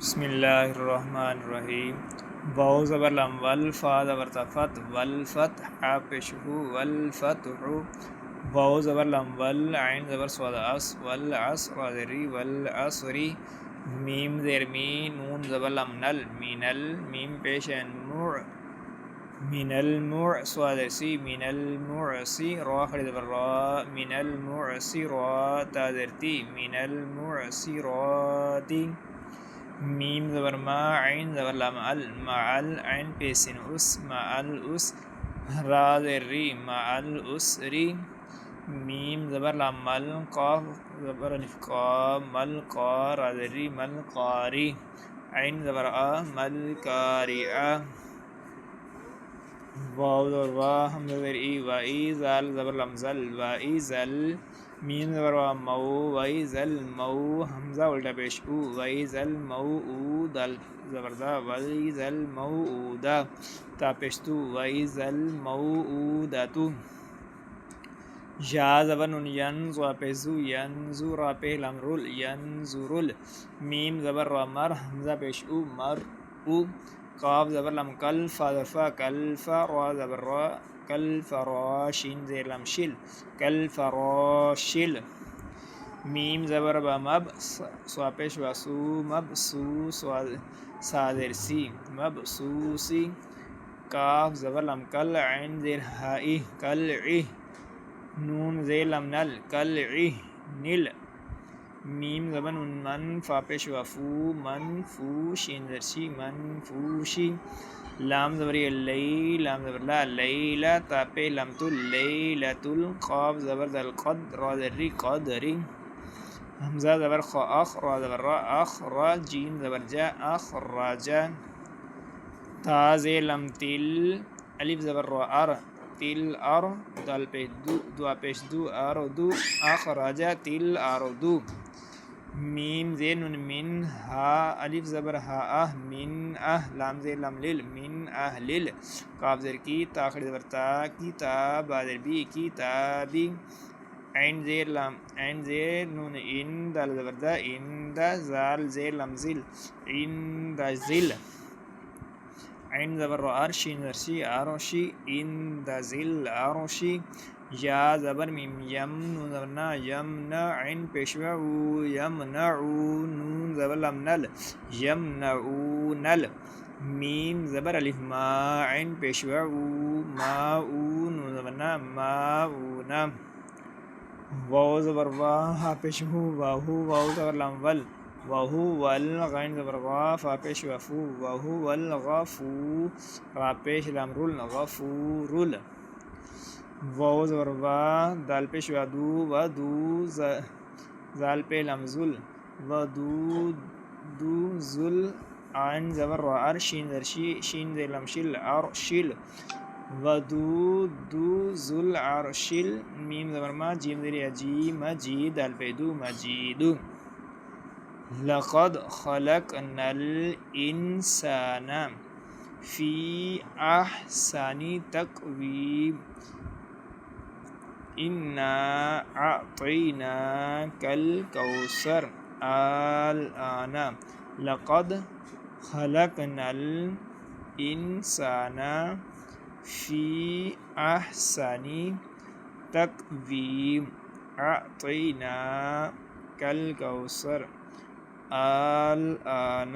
بسم اللہ الرحمن الرحیم. واو زبر لم والفا زبر تفت والفتح پیشہ والفتح. واو زبر لم والعین زبر صاد اس والعصر ذری والعصری. میم زیر می نون زبر لم نل مینل میم پیش مع من المع صاد سی من المعسی را خرید زبر را من المعسرات تازرتی من المعسراتی. میم زبر ما عین زبر لام مع العین پیسن اس مع الأس را ذری مع الأسری. میم زبر لام مل قاف زبر الف قا مل قا را ذری مل قاری. عین زبر آ مل قارئہ. واو زبر وا حمزہ زبر ای و ای زال زبر لم زل و ای زل. میم زبر وا مو و ای زل مو حمزہ الٹا پیش او و ای زل مو او دال زبر دا و ای زل مو او دا تا پیش تو و ای زل مو او دا تو. یا زبر نون ین زوا پیش زو ین زو را پیش لام رول ین زورل. میم زبر را مر حمزہ پیش او مر او. قاف زبر لم کل فا فا کل فا را زبر را کل فرا شین زیر لم شل کل فراشل. میم زبر با مب سوا پیش و سو مب سو سادر سی مب سو سی. کاف زبر لم کل عین زیر ہائی کل عی نون زیر لم نل کل عی نل. میم زبر نون من فا پیش و فو من فو شین زیر شی من فوشی. لام زبر لی لام زبر لا لیلا تا پہ لم تو لیلۃ. قاف زبر دل قد را ذری قدری. حمزہ زبر خا اخ را زبر را اخ را جیم زبر جا اخ راجا. تا زیر لم تل الف زبر را ار تل ار دال پیش دو دعا پیش دو ار دو اخ راجا تل ار دو. میم زیر نون من ہا الف زبر ہا اہ من اہ لام زیر لم لل من اہلل. قاف زیر کی تا خرید زبر تا کی تا با زیر بی کی تابی. عین زیر لام عین زیر نون ان دال زبر دا ان دا زال زیر لم زل ان دا زل. عین زبر رو عرشی نرشی عرشی ان دا زل عرشی. یا زبر میم یم نون زبر نا یم نا عین پیشو یم نعو نون زبر لم نل یم نعو نل. میم زبر الف ما عین پیشو ما او نون زبر نا ما او نا. واو زبر وا ہا پیشو واہو واو زبر لم ول واہو ول. غین زبر غا فا پیش و فو واہو ول غفو را پیش لام رول غفورل. واو زبر وا دال پیش و دو و دو زال پہ لم زل و دو دو زل. عین زبر را ار شین زر شی شین زیر لم شل ار شل و دو دو زل ار شل. میم زبر ما جیم زیر جی مجید دال پہ دو مجید. لقد خلقنا الانسان فی احسن تقویم انا اعطیناک الکوثر الآن. لقد خلقنا الانسان فی احسن تقویم اعطیناک الکوثر الآن.